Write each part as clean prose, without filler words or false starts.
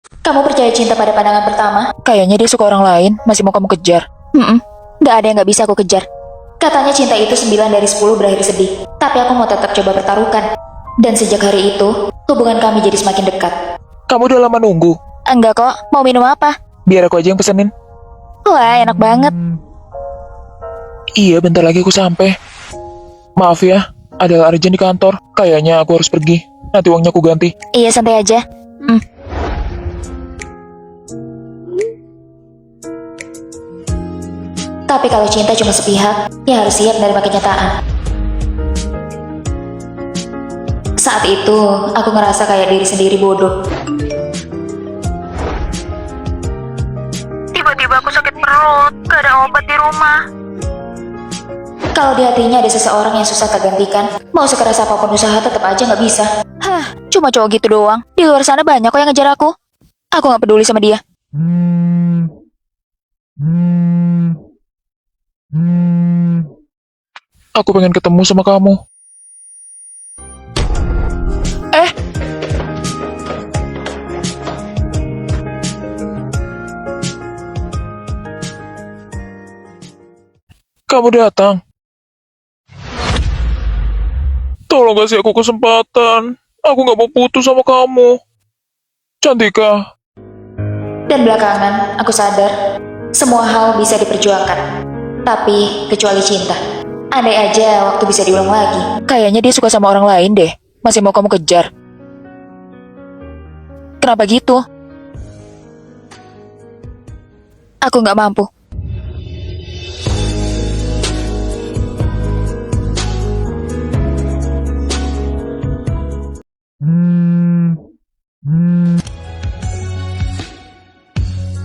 Kamu percaya cinta pada pandangan pertama? Kayaknya dia suka orang lain, masih mau kamu kejar. Nggak ada yang nggak bisa aku kejar. Katanya cinta itu 9 dari 10 berakhir sedih. Tapi aku mau tetap coba pertaruhkan. Dan sejak hari itu, hubungan kami jadi semakin dekat. Kamu udah lama nunggu. Enggak kok, mau minum apa? Biar aku aja yang pesenin. Wah, enak banget. Iya, bentar lagi aku sampai. Maaf ya, ada urgent di kantor. Kayaknya aku harus pergi. Nanti uangnya aku ganti. Iya, santai aja. Tapi kalau cinta cuma sepihak, ya harus siap menerima kenyataan. Saat itu, aku ngerasa kayak diri sendiri bodoh. Tiba-tiba aku sakit perut, gak ada obat di rumah. Kalau di hatinya ada seseorang yang susah tergantikan, mau sekeras apapun usaha tetap aja gak bisa. Hah, cuma cowok gitu doang. Di luar sana banyak kok yang ngejar aku. Aku gak peduli sama dia. Aku pengen ketemu sama kamu. Kamu datang. Tolong kasih aku kesempatan. Aku gak mau putus sama kamu. Cantika. Dan belakangan, aku sadar, semua hal bisa diperjuangkan. Tapi, kecuali cinta. Andai aja waktu bisa diulang lagi. Kayaknya dia suka sama orang lain deh, masih mau kamu kejar. Kenapa gitu? Aku nggak mampu.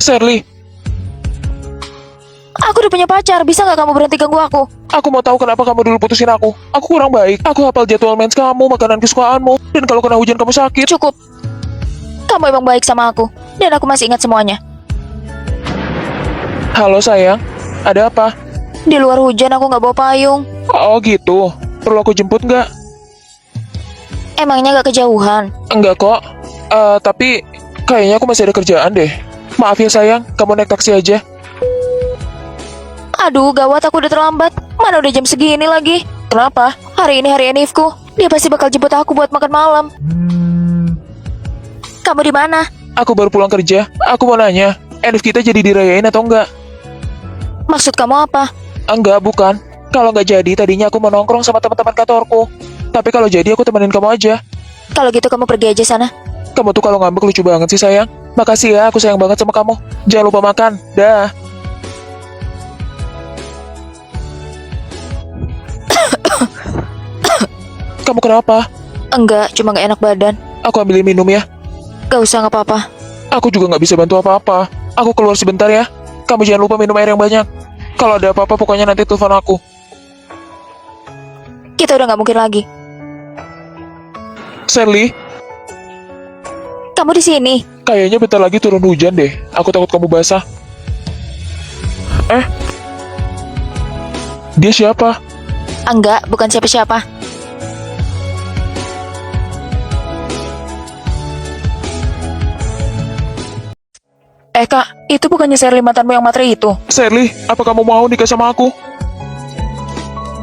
Sherly, Aku udah punya pacar, bisa nggak kamu berhenti ganggu aku? aku mau tahu kenapa kamu dulu putusin aku. Aku kurang baik. Aku hafal jadwal mens kamu, makanan kesukaanmu, dan kalau kena hujan kamu sakit. Cukup. Kamu emang baik sama aku, dan aku masih ingat semuanya. Halo sayang, ada apa? Di luar hujan aku nggak bawa payung. Oh gitu, perlu aku jemput nggak? Emangnya nggak kejauhan? Enggak kok, tapi kayaknya aku masih ada kerjaan deh. Maaf ya sayang, kamu naik taksi aja. Aduh, gawat aku udah terlambat. Mana udah jam segini lagi? Kenapa? Hari ini hari Enifku. Dia pasti bakal jemput aku buat makan malam. Kamu di mana? Aku baru pulang kerja. Aku mau nanya, Enif kita jadi dirayain atau enggak? Maksud kamu apa? Enggak, bukan. Kalau nggak jadi, tadinya aku mau nongkrong sama teman-teman kantorku. Tapi kalau jadi, aku temenin kamu aja. Kalau gitu kamu pergi aja sana. Kamu tuh kalau ngambek lucu banget sih sayang. Makasih ya, aku sayang banget sama kamu. Jangan lupa makan. Dah. Kamu kenapa? Enggak, cuma gak enak badan. Aku ambilin minum ya. Gak usah, gak apa-apa. Aku juga nggak bisa bantu apa-apa. Aku keluar sebentar ya. Kamu jangan lupa minum air yang banyak. Kalau ada apa-apa, pokoknya nanti telepon aku. Kita udah gak mungkin lagi. Sherly, Kamu di sini. kayaknya bentar lagi turun hujan deh. Aku takut kamu basah. Dia siapa? Enggak, bukan siapa-siapa. Kak, itu bukannya Sherly mantanmu yang matre itu? Sherly, apa kamu mau nikah sama aku?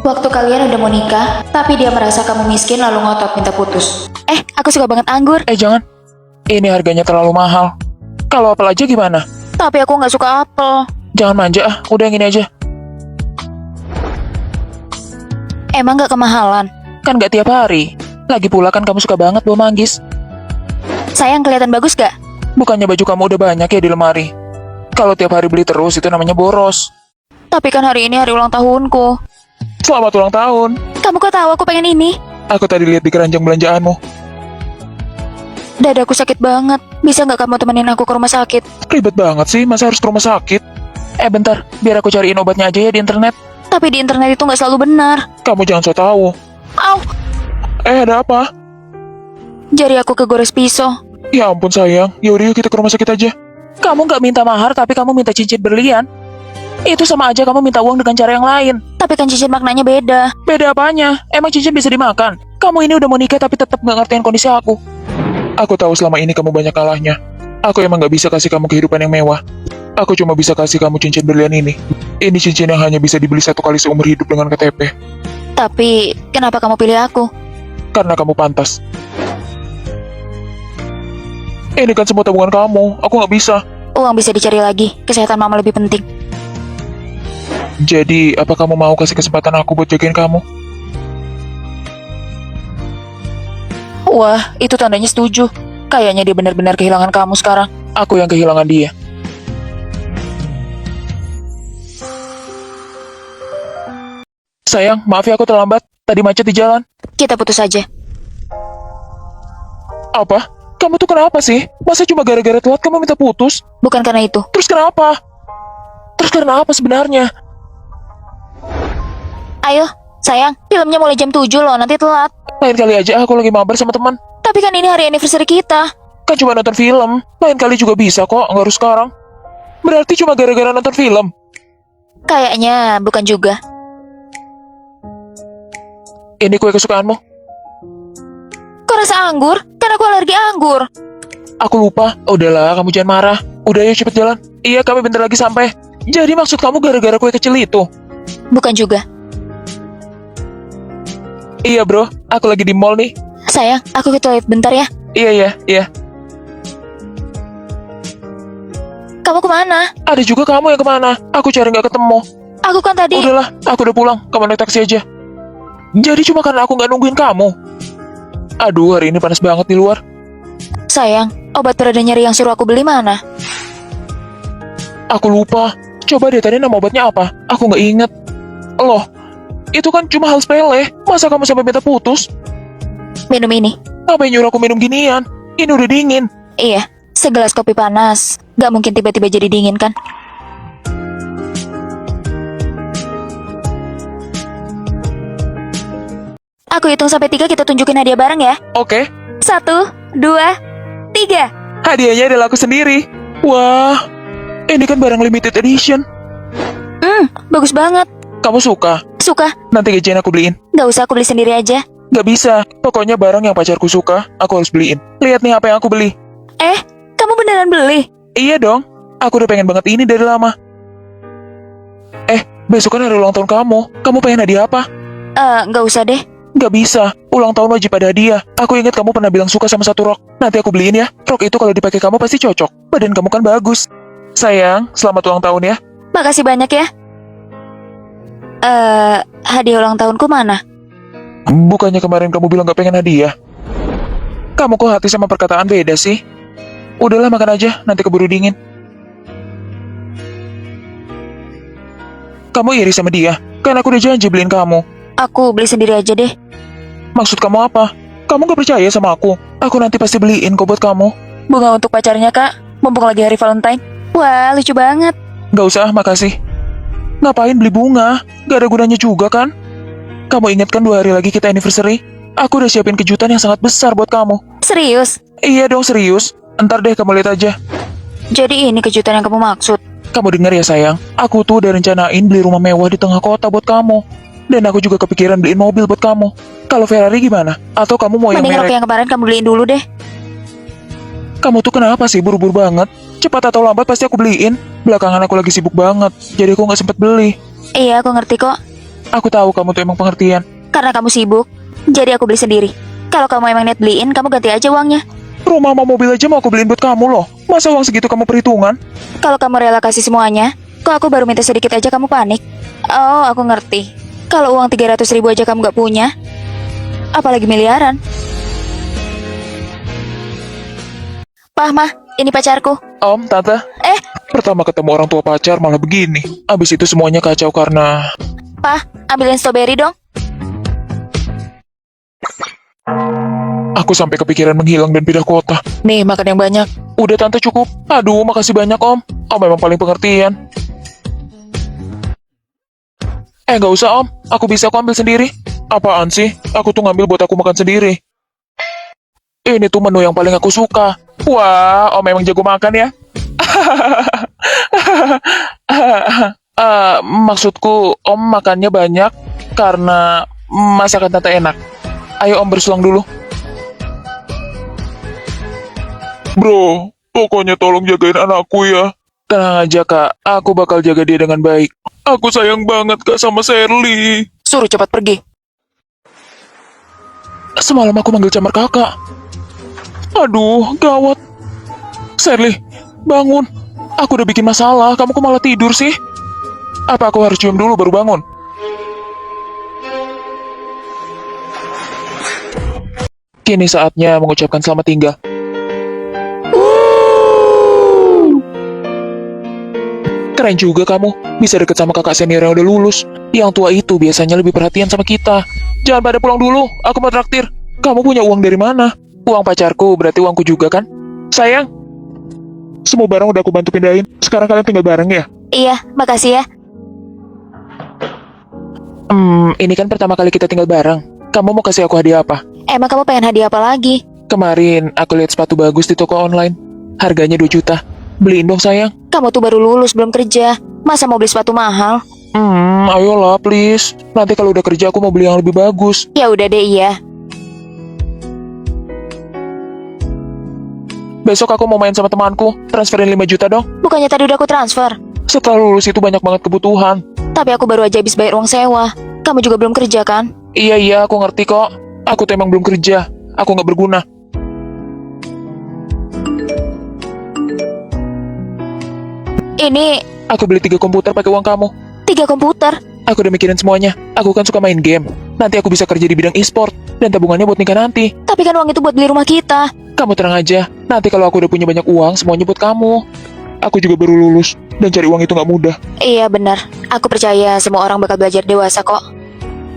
Waktu kalian udah mau nikah, tapi dia merasa kamu miskin lalu ngotot minta putus. Aku suka banget anggur. Jangan. Ini harganya terlalu mahal. Kalau apel aja gimana? Tapi aku gak suka apel. Jangan manja udah yang ini aja. Emang gak kemahalan? Kan gak tiap hari. Lagi pula kan kamu suka banget bawa manggis. Sayang, kelihatan bagus gak? Bukannya baju kamu udah banyak ya di lemari? Kalau tiap hari beli terus itu namanya boros. Tapi kan hari ini hari ulang tahunku. Selamat ulang tahun. Kamu kok tahu aku pengen ini? Aku tadi lihat di keranjang belanjaanmu. Dadaku sakit banget. Bisa gak kamu temenin aku ke rumah sakit? Ribet banget sih, masa harus ke rumah sakit? Bentar, biar aku cariin obatnya aja ya di internet. Tapi di internet itu gak selalu benar. Kamu jangan so tahu. Au! Ada apa? Jari aku kegores pisau. Ya ampun sayang, yaudah yuk kita ke rumah sakit aja. Kamu nggak minta mahar, tapi kamu minta cincin berlian. Itu sama aja kamu minta uang dengan cara yang lain. Tapi kan cincin maknanya beda. Beda apanya? Emang cincin bisa dimakan? Kamu ini udah mau nikah tapi tetap nggak ngertiin kondisi aku. Aku tahu selama ini kamu banyak kalahnya. Aku emang gak bisa kasih kamu kehidupan yang mewah. Aku cuma bisa kasih kamu cincin berlian ini. Ini cincin yang hanya bisa dibeli satu kali seumur hidup dengan KTP. Tapi, kenapa kamu pilih aku? Karena kamu pantas. Ini kan semua tabungan kamu. Aku gak bisa. Uang bisa dicari lagi, kesehatan mama lebih penting. Jadi, apa kamu mau kasih kesempatan aku buat jagain kamu? Wah, itu tandanya setuju. Kayaknya dia benar-benar kehilangan kamu sekarang. Aku yang kehilangan dia. Sayang, maaf ya aku terlambat. Tadi macet di jalan. Kita putus aja. Apa? Kamu tuh kenapa sih? Masa cuma gara-gara telat kamu minta putus? Bukan karena itu. Terus kenapa? Terus karena apa sebenarnya? Ayo, sayang, filmnya mulai jam 7 loh, nanti telat. Lain kali aja aku lagi mabar sama teman. Tapi kan ini hari anniversary kita. Kan cuma nonton film. Lain kali juga bisa kok, nggak harus sekarang. Berarti cuma gara-gara nonton film. Kayaknya bukan juga. Ini kue kesukaanmu. Kok rasa anggur? Karena aku alergi anggur. Aku lupa. Udahlah, kamu jangan marah. Udah yuk cepet jalan. Iya, kami bentar lagi sampai. Jadi maksud kamu gara-gara kue kecil itu? Bukan juga. Iya bro, aku lagi di mall nih. Sayang, aku ke toilet bentar ya. Iya. Kamu kemana? Ada juga kamu yang kemana? Aku cari nggak ketemu. Aku kan tadi... Udahlah, aku udah pulang. Kamu naik taksi aja. Jadi cuma karena aku nggak nungguin kamu. Aduh, hari ini panas banget di luar. Sayang, obat pereda nyeri yang suruh aku beli mana? Aku lupa. Coba deh tadi nama obatnya apa? Aku nggak inget. Loh, itu kan cuma hal sepele. Masa kamu sampai minta putus? Minum ini. Ngapain nyuruh aku minum ginian? Ini udah dingin. Iya, segelas kopi panas. Gak mungkin tiba-tiba jadi dingin kan? Aku hitung sampai 3, kita tunjukin hadiah bareng ya. Oke, 1, 2, 3. hadiahnya adalah aku sendiri. Wah, ini kan barang limited edition. Bagus banget. Kamu suka? Suka? Nanti gajian aku beliin. Gak usah, aku beli sendiri aja. Gak bisa. Pokoknya barang yang pacarku suka, aku harus beliin. Lihat nih apa yang aku beli. Kamu beneran beli? Iya dong. Aku udah pengen banget ini dari lama. Besok kan hari ulang tahun kamu. Kamu pengen hadiah apa? Gak usah deh. Gak bisa. Ulang tahun wajib ada hadiah. Aku ingat kamu pernah bilang suka sama satu rok. Nanti aku beliin ya. Rok itu kalau dipakai kamu pasti cocok. Badan kamu kan bagus. Sayang, selamat ulang tahun ya. Makasih banyak ya. Hadiah ulang tahunku mana? Bukannya kemarin kamu bilang gak pengen hadiah? Kamu kok hati sama perkataan beda sih? Udahlah makan aja, nanti keburu dingin. Kamu iri sama dia? Kan aku udah janji beliin kamu. Aku beli sendiri aja deh. Maksud kamu apa? Kamu gak percaya sama aku? Aku nanti pasti beliin kok buat kamu. Bunga untuk pacarnya, Kak. Mumpung lagi hari Valentine. Wah, lucu banget. Gak usah, makasih. Ngapain beli bunga? Gak ada gunanya juga kan? Kamu ingat kan 2 hari lagi kita anniversary? Aku udah siapin kejutan yang sangat besar buat kamu. Serius? Iya dong, serius. Entar deh kamu lihat aja. Jadi ini kejutan yang kamu maksud? Kamu dengar ya sayang, aku tuh udah rencanain beli rumah mewah di tengah kota buat kamu. Dan aku juga kepikiran beliin mobil buat kamu. Kalau Ferrari gimana? Atau kamu mau yang Mending rok merek? yang kemarin kamu beliin dulu deh. Kamu tuh kenapa sih buru-buru banget? Cepat atau lambat pasti aku beliin. Belakangan aku lagi sibuk banget, jadi aku nggak sempet beli. Iya, aku ngerti kok. Aku tahu kamu tuh emang pengertian. Karena kamu sibuk, jadi aku beli sendiri. Kalau kamu emang niat beliin, kamu ganti aja uangnya. Rumah sama mobil aja mau aku beliin buat kamu loh. Masa uang segitu kamu perhitungan? Kalau kamu rela kasih semuanya, kok aku baru minta sedikit aja kamu panik? Oh, aku ngerti. Kalau uang 300.000 aja kamu gak punya, apalagi miliaran. Pah, Mah, ini pacarku. Om, Tante. Pertama ketemu orang tua pacar malah begini. Abis itu semuanya kacau karena... Pah, ambilin strawberry dong. Aku sampai kepikiran menghilang dan pindah kota. Nih, makan yang banyak. Udah Tante cukup. Aduh, makasih banyak Om. Om memang paling pengertian. Gak usah Om. Aku bisa kok ambil sendiri. Apaan sih? Aku tuh ngambil buat aku makan sendiri. Ini tuh menu yang paling aku suka. Wah, Om memang jago makan ya. Maksudku Om makannya banyak karena masakan Tante enak. Ayo Om bersulang dulu. Bro, Pokoknya tolong jagain anakku ya. Tenang aja kak, aku bakal jaga dia dengan baik. Aku sayang banget Kak sama Sherly. Suruh cepat pergi. Semalam aku manggil camar kakak. Aduh, gawat. Sherly, bangun. Aku udah bikin masalah, kamu kok malah tidur sih? Apa aku harus cium dulu baru bangun? Kini saatnya mengucapkan selamat tinggal. Keren juga kamu, bisa deket sama kakak senior yang udah lulus. Yang tua itu biasanya lebih perhatian sama kita. Jangan pada pulang dulu, aku mau traktir. Kamu punya uang dari mana? Uang pacarku, berarti uangku juga kan? Sayang, semua barang udah aku bantu pindahin. Sekarang kalian tinggal bareng ya? Iya, makasih ya. Ini kan pertama kali kita tinggal bareng. Kamu mau kasih aku hadiah apa? Emang kamu pengen hadiah apa lagi? Kemarin aku lihat sepatu bagus di toko online. Harganya 2 juta. Beliin dong sayang. Kamu tuh baru lulus, belum kerja. Masa mau beli sepatu mahal? Ayolah please. Nanti kalau udah kerja aku mau beli yang lebih bagus. Ya udah deh, iya. Besok aku mau main sama temanku. Transferin 5 juta dong. Bukannya tadi udah aku transfer? Setelah lulus itu banyak banget kebutuhan. Tapi aku baru aja habis bayar uang sewa. Kamu juga belum kerja kan? Iya, aku ngerti kok. Aku tuh emang belum kerja. Aku nggak berguna. Ini Aku beli 3 komputer pakai uang kamu. 3 komputer. Aku udah mikirin semuanya. Aku kan suka main game. Nanti aku bisa kerja di bidang e-sport. Dan tabungannya buat nikah nanti. Tapi kan uang itu buat beli rumah kita. Kamu tenang aja. Nanti kalau aku udah punya banyak uang, semuanya buat kamu. Aku juga baru lulus. Dan cari uang itu nggak mudah. Iya benar. Aku percaya semua orang bakal belajar dewasa kok.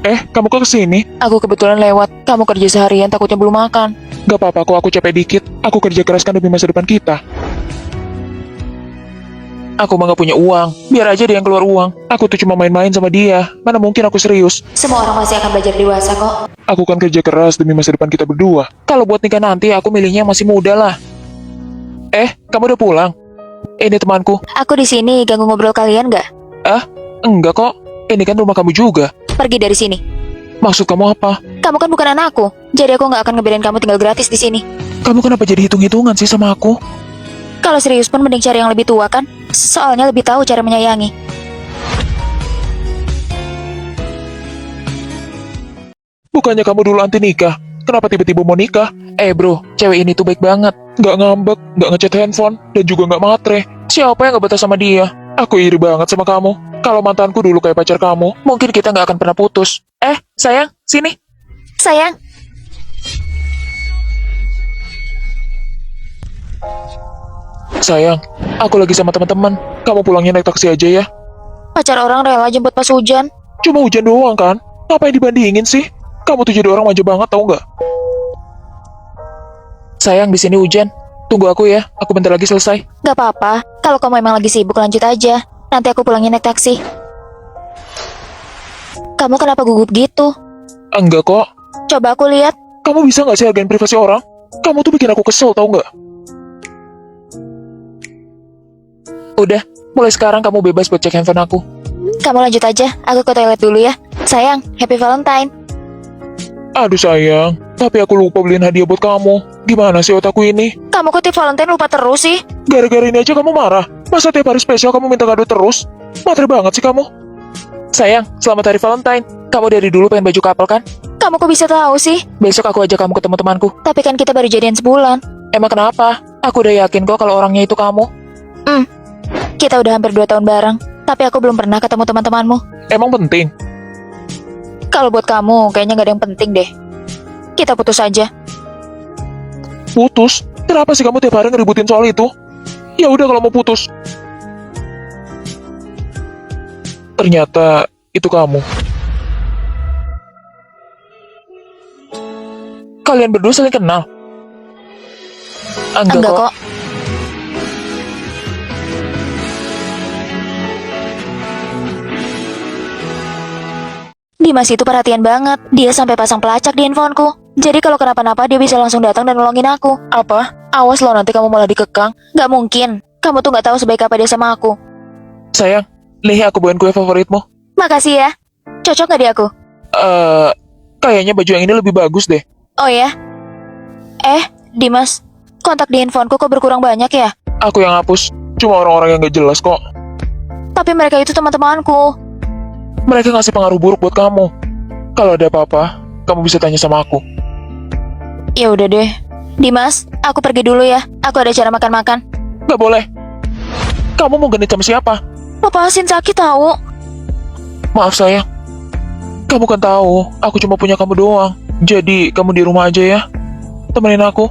Kamu kok kesini? Aku kebetulan lewat. Kamu kerja seharian takutnya belum makan. Gak apa-apa kok, aku capek dikit. Aku kerja keras kan demi masa depan kita. Aku mah gak punya uang. Biar aja dia yang keluar uang. Aku tuh cuma main-main sama dia. Mana mungkin aku serius. Semua orang pasti akan belajar dewasa kok. Aku kan kerja keras demi masa depan kita berdua. Kalau buat nikah nanti, aku milihnya yang masih muda lah. Kamu udah pulang? Ini temanku. Aku di sini ganggu ngobrol kalian nggak? Enggak kok. Ini kan rumah kamu juga. Pergi dari sini. Maksud kamu apa? Kamu kan bukan anakku. Jadi aku nggak akan ngebiarin kamu tinggal gratis di sini. Kamu kenapa jadi hitung-hitungan sih sama aku? Kalau serius pun mending cari yang lebih tua kan? Soalnya lebih tahu cara menyayangi. Bukannya kamu dulu anti nikah? Kenapa tiba-tiba mau nikah? Bro, cewek ini tuh baik banget. Gak ngambek, gak ngechat handphone, dan juga gak matre. Siapa yang gak betah sama dia? Aku iri banget sama kamu. Kalau mantanku dulu kayak pacar kamu, mungkin kita gak akan pernah putus. Sayang, sini. Sayang, Sayang, aku lagi sama teman-teman. Kamu pulangnya naik taksi aja ya. pacar orang rela jemput pas hujan. Cuma hujan doang kan? Ngapain dibandingin sih? Kamu tuh jadi orang manja banget tau nggak? Sayang, di sini hujan. Tunggu aku ya, aku bentar lagi selesai. Gak apa-apa, kalau kamu emang lagi sibuk lanjut aja. Nanti aku pulangnya naik taksi. Kamu kenapa gugup gitu? Enggak kok. Coba aku lihat. Kamu bisa nggak sih hargain privasi orang? Kamu tuh bikin aku kesel tau nggak? Udah, mulai sekarang kamu bebas buat cek handphone aku. Kamu lanjut aja, aku ke toilet dulu ya. Sayang, happy Valentine. Aduh sayang, tapi aku lupa beliin hadiah buat kamu. Gimana sih otakku ini? Kamu kok tiap Valentine lupa terus sih? Gara-gara ini aja kamu marah? Masa tiap hari spesial kamu minta kado terus? Matre banget sih kamu. Sayang, selamat hari Valentine. Kamu dari dulu pengen baju couple kan? Kamu kok bisa tahu sih? Besok aku ajak kamu ketemu temanku. Tapi kan kita baru jadian sebulan. Emang kenapa? Aku udah yakin kok kalau orangnya itu kamu. Kita udah hampir 2 tahun bareng. Tapi aku belum pernah ketemu teman-temanmu. Emang penting? Kalau buat kamu, kayaknya gak ada yang penting deh. Kita putus aja. Putus? Kenapa sih kamu tiap hari ngeributin soal itu? Ya udah kalau mau putus. Ternyata itu kamu. Kalian berdua saling kenal? Enggak kok. Dimas itu perhatian banget. Dia sampai pasang pelacak di handphoneku. Jadi kalau kenapa-napa dia bisa langsung datang dan nolongin aku. Apa? Awas loh nanti kamu malah dikekang. Gak mungkin. Kamu tuh gak tahu sebaik apa dia sama aku. Sayang, nih aku bawain kue favoritmu. Makasih ya. Cocok gak di aku? Kayaknya baju yang ini lebih bagus deh. Oh ya? Dimas. kontak di handphoneku kok berkurang banyak ya? Aku yang hapus. Cuma orang-orang yang gak jelas kok. Tapi mereka itu teman-temanku. Mereka ngasih pengaruh buruk buat kamu. Kalau ada apa-apa, kamu bisa tanya sama aku. Ya udah deh. Dimas, aku pergi dulu ya. Aku ada acara makan-makan. Gak boleh. Kamu mau genit sama siapa? Lepasin, sakit tahu. Maaf sayang. Kamu kan tahu, aku cuma punya kamu doang. Jadi, kamu di rumah aja ya. Temenin aku.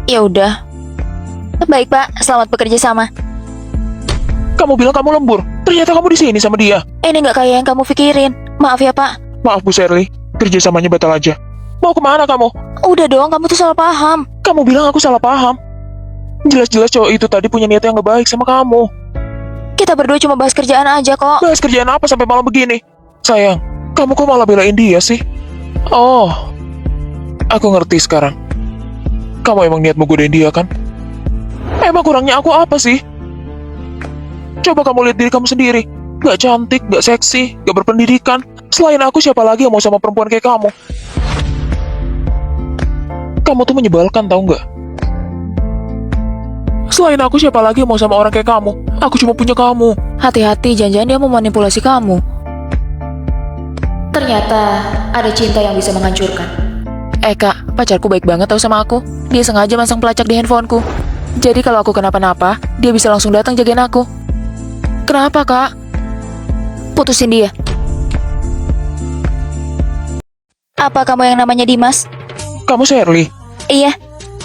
Ya udah. Baik, Pak. Selamat bekerja sama. Kamu bilang kamu lembur. Ternyata kamu di sini sama dia. Ini nggak kayak yang kamu pikirin. Maaf ya, Pak. Maaf Bu Shirley, kerjasamanya batal aja. Mau kemana kamu? Udah dong, kamu tuh salah paham. Kamu bilang aku salah paham. Jelas-jelas cowok itu tadi punya niat yang gak baik sama kamu. Kita berdua cuma bahas kerjaan aja kok. Bahas kerjaan apa sampai malam begini? Sayang, kamu kok malah belain dia sih? Oh, aku ngerti sekarang. Kamu emang niat mau godain dia kan? Emang kurangnya aku apa sih? Coba kamu lihat diri kamu sendiri. Gak cantik, gak seksi, gak berpendidikan. Selain aku, siapa lagi yang mau sama perempuan kayak kamu? Kamu tuh menyebalkan, tau gak? Selain aku, siapa lagi yang mau sama orang kayak kamu? Aku cuma punya kamu. Hati-hati, jangan-jangan dia memanipulasi kamu. Ternyata ada cinta yang bisa menghancurkan. Kak, pacarku baik banget tau sama aku. Dia sengaja masang pelacak di handphoneku. Jadi kalau aku kenapa-napa, dia bisa langsung datang jagain aku. Kenapa, Kak? Putusin dia. Apa kamu yang namanya Dimas? Kamu Shirley? Iya.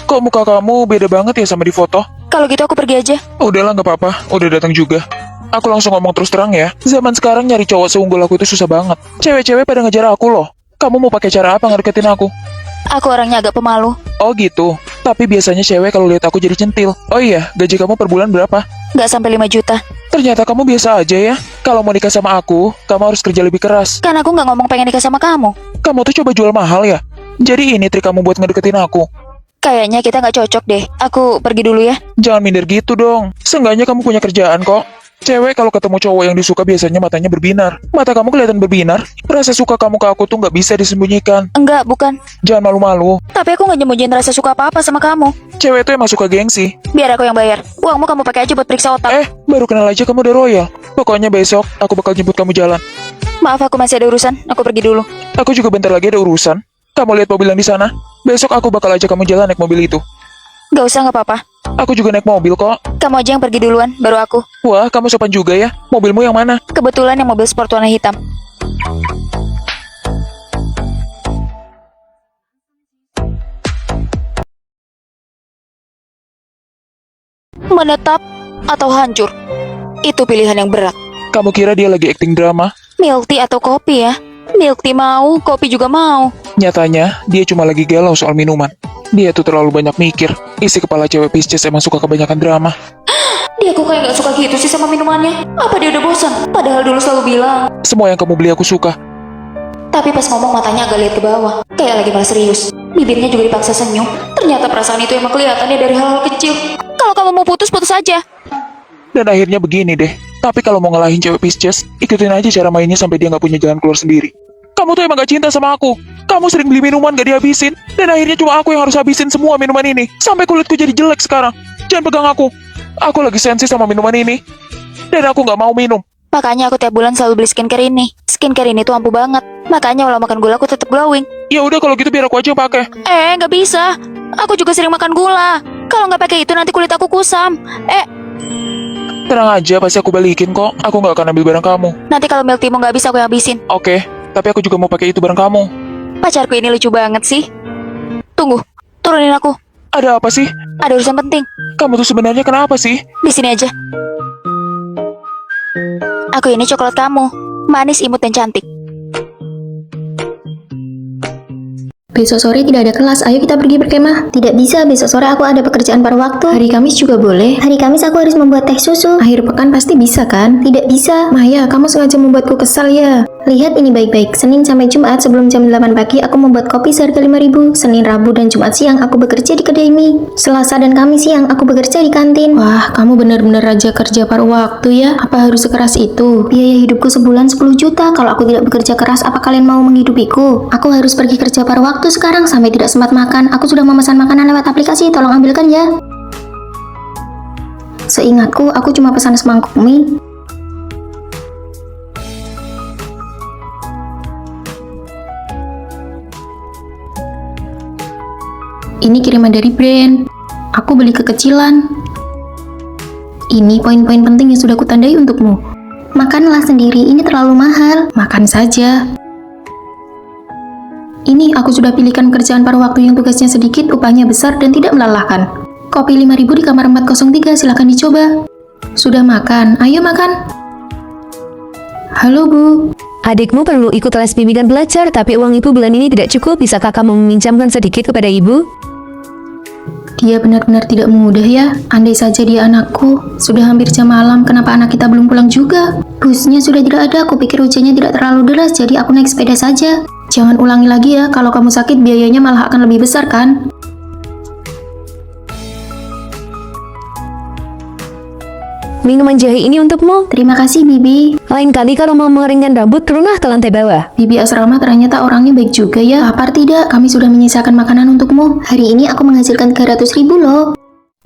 Kok muka kamu beda banget ya sama di foto? Kalau gitu aku pergi aja. Udahlah, gak apa-apa. Udah datang juga. Aku langsung ngomong terus terang ya. Zaman sekarang nyari cowok seunggul aku itu susah banget. Cewek-cewek pada ngejar aku loh. Kamu mau pakai cara apa ngedeketin aku? Aku orangnya agak pemalu. Oh gitu. Tapi biasanya cewek kalau lihat aku jadi centil. Oh iya, gaji kamu per bulan berapa? Nggak sampai 5 juta. Ternyata kamu biasa aja ya. Kalau mau nikah sama aku, kamu harus kerja lebih keras. Kan aku nggak ngomong pengen nikah sama kamu. Kamu tuh coba jual mahal ya. Jadi ini trik kamu buat ngedeketin aku. Kayaknya kita nggak cocok deh. Aku pergi dulu ya. Jangan minder gitu dong. Seenggaknya kamu punya kerjaan kok. Cewek kalau ketemu cowok yang disuka biasanya matanya berbinar. Mata kamu kelihatan berbinar. Rasa suka kamu ke aku tuh nggak bisa disembunyikan. Enggak, bukan. Jangan malu-malu. Tapi aku nggak nyembunyiin rasa suka apa-apa sama kamu. Cewek tuh emang suka gengsi. Biar aku yang bayar. Uangmu kamu pakai aja buat periksa otak. Baru kenal aja kamu udah royal. Pokoknya besok aku bakal jemput kamu jalan. Maaf, aku masih ada urusan. Aku pergi dulu. Aku juga bentar lagi ada urusan. Kamu lihat mobil yang di sana? Besok aku bakal ajak kamu jalan naik mobil itu. Nggak usah, nggak apa-apa. Aku juga naik mobil kok. Kamu aja yang pergi duluan, baru aku. Wah, kamu sopan juga ya. Mobilmu yang mana? Kebetulan yang mobil sport warna hitam. Menetap atau hancur? Itu pilihan yang berat. Kamu kira dia lagi acting drama? Milk tea atau kopi ya? Milk tea mau, kopi juga mau. Nyatanya, dia cuma lagi galau soal minuman. Dia tuh terlalu banyak mikir. Isi kepala cewek Pisces emang suka kebanyakan drama. Dia kok kayak gak suka gitu sih sama minumannya? Apa dia udah bosan? Padahal dulu selalu bilang. Semua yang kamu beli aku suka. Tapi pas ngomong matanya agak lihat ke bawah. Kayak lagi malah serius. Bibirnya juga dipaksa senyum. Ternyata perasaan itu emang kelihatannya dari hal-hal kecil. Kalau kamu mau putus, putus aja. Dan akhirnya begini deh. Tapi kalau mau ngalahin cewek Pisces, ikutin aja cara mainnya sampai dia nggak punya jalan keluar sendiri. Kamu tuh emang gak cinta sama aku. Kamu sering beli minuman gak dihabisin. Dan akhirnya cuma aku yang harus habisin semua minuman ini. Sampai kulitku jadi jelek sekarang. Jangan pegang aku. Aku lagi sensi sama minuman ini. Dan aku gak mau minum. Makanya aku tiap bulan selalu beli skincare ini. Skincare ini tuh ampuh banget. Makanya walau makan gula aku tetap glowing. Ya udah kalau gitu biar aku aja yang pakai. Nggak bisa. Aku juga sering makan gula. Kalau nggak pakai itu nanti kulit aku kusam. Tenang aja, pasti aku balikin kok. Aku gak akan ambil barang kamu. Nanti kalau milk tea mau nggak bisa aku yang habisin. Oke, tapi aku juga mau pakai itu barang kamu. Pacarku ini lucu banget sih. Tunggu, turunin aku. Ada apa sih? Ada urusan penting. Kamu tuh sebenarnya kenapa sih? Di sini aja. Aku ini coklat kamu. Manis, imut, dan cantik. Besok sore tidak ada kelas, ayo kita pergi berkemah. Tidak bisa, besok sore aku ada pekerjaan paruh waktu. Hari Kamis juga boleh. Hari Kamis aku harus membuat teh susu. Akhir pekan pasti bisa kan? Tidak bisa. Maya, kamu sengaja membuatku kesal ya. Lihat ini baik-baik, Senin sampai Jumat sebelum jam 8 pagi aku membuat kopi seharga 5.000. Senin, Rabu, dan Jumat siang aku bekerja di kedai mie. Selasa dan Kamis siang aku bekerja di kantin. Wah, kamu benar-benar raja kerja paruh waktu ya. Apa harus sekeras itu? Biaya hidupku sebulan 10 juta. Kalau aku tidak bekerja keras, apa kalian mau menghidupiku? Aku harus pergi kerja paruh waktu waktu sekarang sampai tidak sempat makan. Aku sudah memesan makanan lewat aplikasi, tolong ambilkan ya. Seingatku, aku cuma pesan semangkuk mie. Ini kiriman dari brand. Aku beli kekecilan. Ini poin-poin penting yang sudah kutandai untukmu. Makanlah sendiri, ini terlalu mahal. Makan saja. Ini aku sudah pilihkan kerjaan paruh waktu yang tugasnya sedikit, upahnya besar dan tidak melelahkan. Kopi 5.000 di kamar 403, silakan dicoba. Sudah makan? Ayo makan. Halo Bu. Adikmu perlu ikut les bimbingan belajar, tapi uang ibu bulan ini tidak cukup. Bisakah kamu meminjamkan sedikit kepada ibu? Dia benar-benar tidak mudah ya. Andai saja dia anakku. Sudah hampir jam malam, kenapa anak kita belum pulang juga? Busnya sudah tidak ada, aku pikir hujannya tidak terlalu deras, jadi aku naik sepeda saja. Jangan ulangi lagi ya, kalau kamu sakit biayanya malah akan lebih besar kan? Minuman jahe ini untukmu. Terima kasih Bibi. Lain kali kalau mau mengeringkan rambut, turunlah ke lantai bawah. Bibi asrama ternyata orangnya baik juga ya. Lapar tidak? Kami sudah menyisakan makanan untukmu. Hari ini aku menghasilkan 300.000 loh.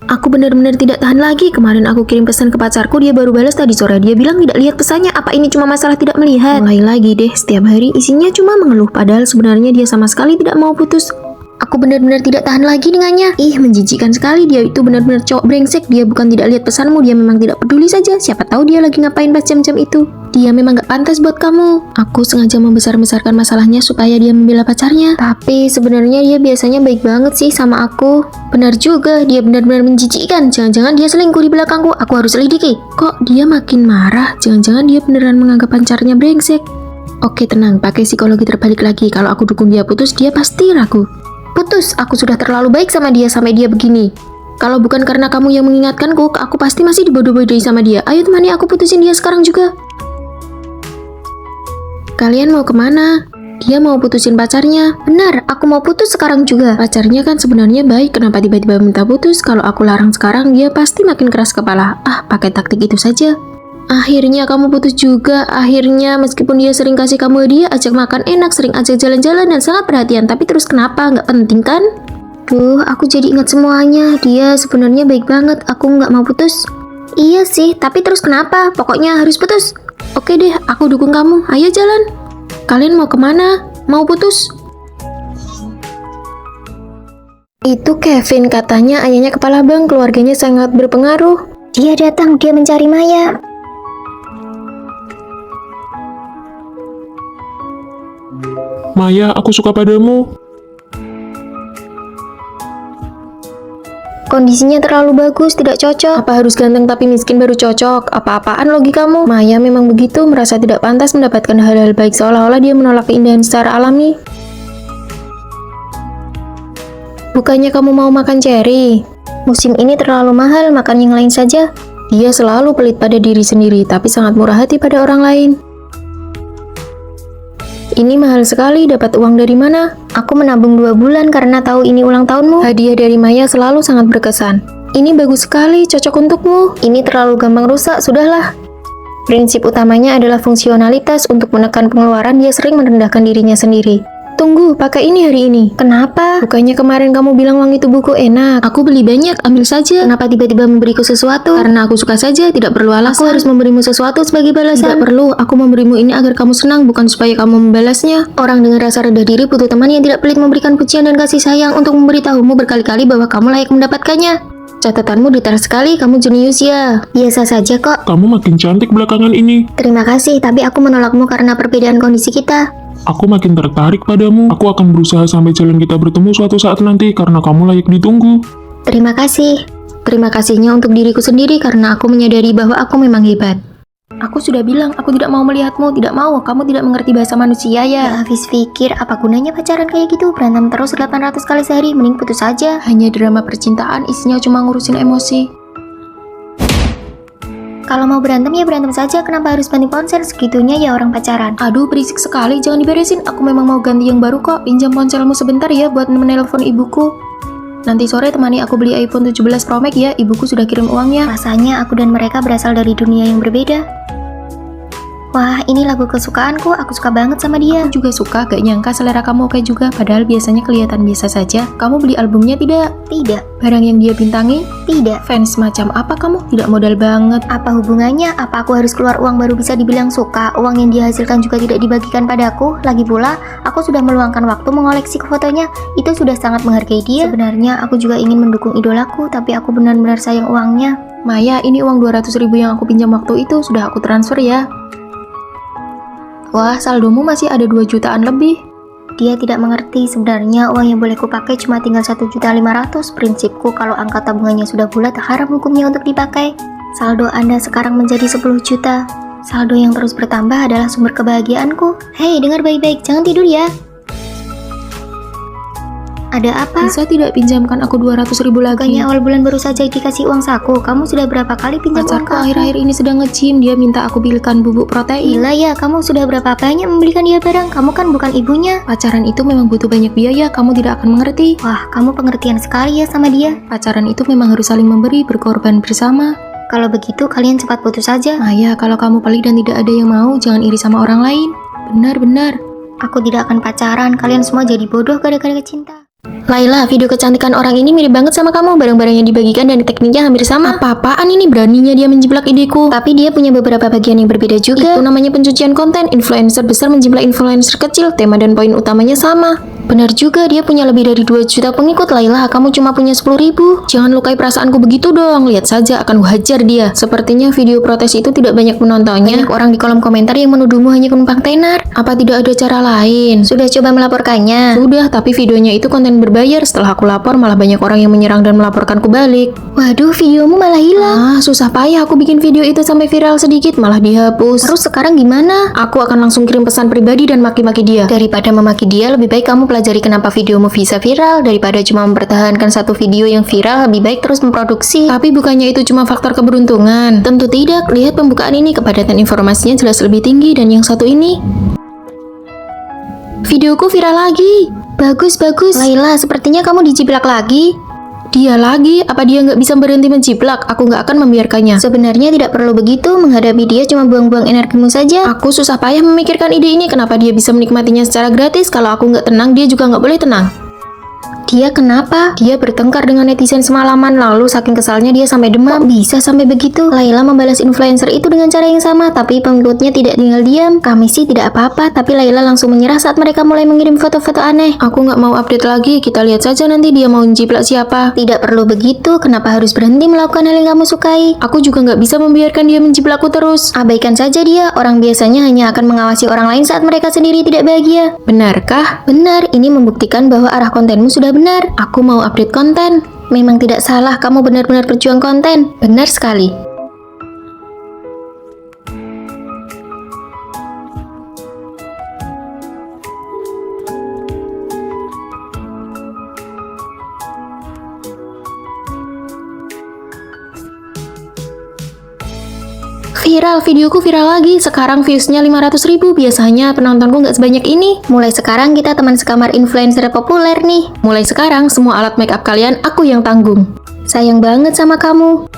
Aku benar-benar tidak tahan lagi. Kemarin aku kirim pesan ke pacarku, dia baru balas tadi sore. Dia bilang tidak lihat pesannya. Apa ini cuma masalah tidak melihat? Mulai lagi deh, setiap hari isinya cuma mengeluh. Padahal sebenarnya dia sama sekali tidak mau putus. Aku benar-benar tidak tahan lagi dengannya. Ih, menjijikkan sekali. Dia itu benar-benar cowok brengsek. Dia bukan tidak lihat pesanmu, dia memang tidak peduli saja. Siapa tahu dia lagi ngapain pas jam-jam itu. Dia memang gak pantas buat kamu. Aku sengaja membesar-besarkan masalahnya supaya dia membela pacarnya. Tapi sebenarnya dia biasanya baik banget sih sama aku. Benar juga, dia benar-benar menjijikkan. Jangan-jangan dia selingkuh di belakangku. Aku harus selidiki. Kok dia makin marah? Jangan-jangan dia beneran menganggap pacarnya brengsek. Oke, tenang, pakai psikologi terbalik lagi. Kalau aku dukung dia putus, dia pasti ragu. Putus, aku sudah terlalu baik sama dia sampai dia begini. Kalau bukan karena kamu yang mengingatkanku, aku pasti masih dibodoh-bodohi sama dia. Ayo temani aku putusin dia sekarang juga. Kalian mau kemana? Dia mau putusin pacarnya. Benar, aku mau putus sekarang juga. Pacarnya kan sebenarnya baik, kenapa tiba-tiba minta putus? Kalau aku larang sekarang, dia pasti makin keras kepala. Ah, pakai taktik itu saja. Akhirnya kamu putus juga. Akhirnya meskipun dia sering kasih kamu hadiah, ajak makan enak, sering ajak jalan-jalan dan sangat perhatian. Tapi terus kenapa? Nggak penting kan? Duh, aku jadi ingat semuanya. Dia sebenarnya baik banget. Aku nggak mau putus. Iya sih, tapi terus kenapa? Pokoknya harus putus. Oke deh, aku dukung kamu. Ayo jalan. Kalian mau kemana? Mau putus? Itu Kevin, katanya ayahnya kepala bank, keluarganya sangat berpengaruh. Dia datang, dia mencari Maya. Maya, aku suka padamu. Kondisinya terlalu bagus, tidak cocok. Apa harus ganteng tapi miskin baru cocok? Apa-apaan logikamu? Maya memang begitu, merasa tidak pantas mendapatkan hal-hal baik seolah-olah dia menolak keindahan secara alami. Bukannya kamu mau makan cherry? Musim ini terlalu mahal, makan yang lain saja. Dia selalu pelit pada diri sendiri, tapi sangat murah hati pada orang lain. Ini mahal sekali, dapat uang dari mana? Aku menabung 2 bulan karena tahu ini ulang tahunmu. Hadiah dari Maya selalu sangat berkesan. Ini bagus sekali, cocok untukmu. Ini terlalu gampang rusak, sudahlah. Prinsip utamanya adalah fungsionalitas. Untuk menekan pengeluaran, dia sering merendahkan dirinya sendiri. Tunggu, pakai ini hari ini. Kenapa? Bukannya kemarin kamu bilang uang itu buku enak. Aku beli banyak, ambil saja. Kenapa tiba-tiba memberiku sesuatu? Karena aku suka saja, tidak perlu alasan. Aku harus memberimu sesuatu sebagai balasan. Tidak perlu, aku memberimu ini agar kamu senang, bukan supaya kamu membalasnya. Orang dengan rasa rendah diri butuh teman yang tidak pelit memberikan pujian dan kasih sayang untuk memberitahumu berkali-kali bahwa kamu layak mendapatkannya. Catatanmu detail sekali, kamu jenius ya. Biasa saja kok. Kamu makin cantik belakangan ini. Terima kasih, tapi aku menolakmu karena perbedaan kondisi kita. Aku makin tertarik padamu. Aku akan berusaha sampai jalan kita bertemu suatu saat nanti karena kamu layak ditunggu. Terima kasih. Terima kasihnya untuk diriku sendiri karena aku menyadari bahwa aku memang hebat. Aku sudah bilang, aku tidak mau melihatmu, tidak mau. Kamu tidak mengerti bahasa manusia ya. Habis pikir, apa gunanya pacaran kayak gitu? Berantem terus 800 kali sehari, mending putus saja. Hanya drama percintaan, isinya cuma ngurusin emosi. Kalau mau berantem ya berantem saja, kenapa harus banting ponsel? Segitunya ya orang pacaran. Aduh, berisik sekali, jangan diberesin. Aku memang mau ganti yang baru kok. Pinjam ponselmu sebentar ya buat menelpon ibuku. Nanti sore temani aku beli iPhone 17 Pro Max ya, ibuku sudah kirim uangnya. Rasanya aku dan mereka berasal dari dunia yang berbeda. Wah, ini lagu kesukaanku, aku suka banget sama dia. Aku juga suka, gak nyangka selera kamu oke juga. Padahal biasanya kelihatan biasa saja. Kamu beli albumnya tidak? Tidak, Barang yang dia bintangi? tidak. Fans macam apa kamu? Tidak modal banget. Apa hubungannya? Apa aku harus keluar uang baru bisa dibilang suka? Uang yang dia hasilkan juga tidak dibagikan padaku. Lagi pula, aku sudah meluangkan waktu mengoleksi fotonya. Itu sudah sangat menghargai dia. Sebenarnya aku juga ingin mendukung idolaku, tapi aku benar-benar sayang uangnya. Maya, ini uang 200.000 yang aku pinjam waktu itu sudah aku transfer ya. Wah, saldomu masih ada 2 jutaan lebih. Dia tidak mengerti, sebenarnya uang yang boleh kupakai cuma tinggal 1.500.000. Prinsipku kalau angka tabungannya sudah bulat, haram hukumnya untuk dipakai. Saldo Anda sekarang menjadi 10 juta. Saldo yang terus bertambah adalah sumber kebahagiaanku. Hei, dengar baik-baik, jangan tidur ya. Ada apa? Bisa tidak pinjamkan aku 200.000 lagi? Bukannya awal bulan baru saja dikasih uang saku. Kamu sudah berapa kali pinjam uang Pacarku ke aku? akhir-akhir ini sedang nge-gym. Dia minta aku belikan bubuk protein. Gila ya, kamu sudah berapa banyak membelikan dia barang? Kamu kan bukan ibunya. Pacaran itu memang butuh banyak biaya, kamu tidak akan mengerti. Wah, kamu pengertian sekali ya sama dia. Pacaran itu memang harus saling memberi, berkorban bersama. Kalau begitu, kalian cepat putus saja. Maya, kalau kamu pelit dan tidak ada yang mau, jangan iri sama orang lain. Benar-benar. Aku tidak akan pacaran, kalian semua jadi bodoh gara-gara cinta. Laila, video kecantikan orang ini mirip banget sama kamu. Barang-barang yang dibagikan dan tekniknya hampir sama. Apa-apaan ini, beraninya dia menjiplak ideku. Tapi dia punya beberapa bagian yang berbeda juga. Itu namanya pencucian konten. Influencer besar menjiplak influencer kecil. Tema dan poin utamanya sama. Benar juga, dia punya lebih dari 2 juta pengikut. Laila, kamu cuma punya 10.000. Jangan lukai perasaanku begitu dong. Lihat saja, akan kuhajar dia. Sepertinya video protes itu tidak banyak penontonnya. Banyak orang di kolom komentar yang menuduhmu hanya penumpang tenar. Apa tidak ada cara lain? Sudah coba melaporkannya? Sudah, tapi videonya itu konten berbayar. Setelah aku lapor, malah banyak orang yang menyerang dan melaporkanku balik. Waduh, videomu malah hilang. Susah payah aku bikin video itu sampai viral sedikit, malah dihapus. Terus sekarang gimana? Aku akan langsung kirim pesan pribadi dan maki-maki dia. Daripada memaki dia, lebih baik kamu pelajari kenapa videomu bisa viral. Daripada cuma mempertahankan satu video yang viral, lebih baik terus memproduksi. Tapi bukannya itu cuma faktor keberuntungan? Tentu tidak, lihat pembukaan ini, kepadatan informasinya jelas lebih tinggi. Dan yang satu ini, videoku viral lagi. Bagus, bagus. Laila, sepertinya kamu dijiplak lagi. Dia lagi? Apa dia nggak bisa berhenti menjiplak? Aku nggak akan membiarkannya. Sebenarnya tidak perlu begitu, menghadapi dia cuma buang-buang energimu saja. Aku susah payah memikirkan ide ini. Kenapa dia bisa menikmatinya secara gratis? Kalau aku nggak tenang, dia juga nggak boleh tenang. Dia kenapa? Dia bertengkar dengan netizen semalaman, lalu saking kesalnya dia sampai demam. Kok bisa sampai begitu? Laila membalas influencer itu dengan cara yang sama, tapi pengikutnya tidak tinggal diam. Kami sih tidak apa-apa, tapi Laila langsung menyerah saat mereka mulai mengirim foto-foto aneh. Aku nggak mau update lagi, kita lihat saja nanti dia mau menjiplak siapa. Tidak perlu begitu, kenapa harus berhenti melakukan hal yang kamu sukai? Aku juga nggak bisa membiarkan dia menjiplakku terus. Abaikan saja dia, orang biasanya hanya akan mengawasi orang lain saat mereka sendiri tidak bahagia. Benarkah? Benar, ini membuktikan bahwa arah kontenmu sudah benar. Aku mau update konten. Memang tidak salah, kamu benar-benar berjuang konten. Benar sekali. Viral, videoku viral lagi. Sekarang viewsnya 500.000. Biasanya penontonku nggak sebanyak ini. Mulai sekarang kita teman sekamar influencer populer nih. Mulai sekarang semua alat make up kalian aku yang tanggung. Sayang banget sama kamu.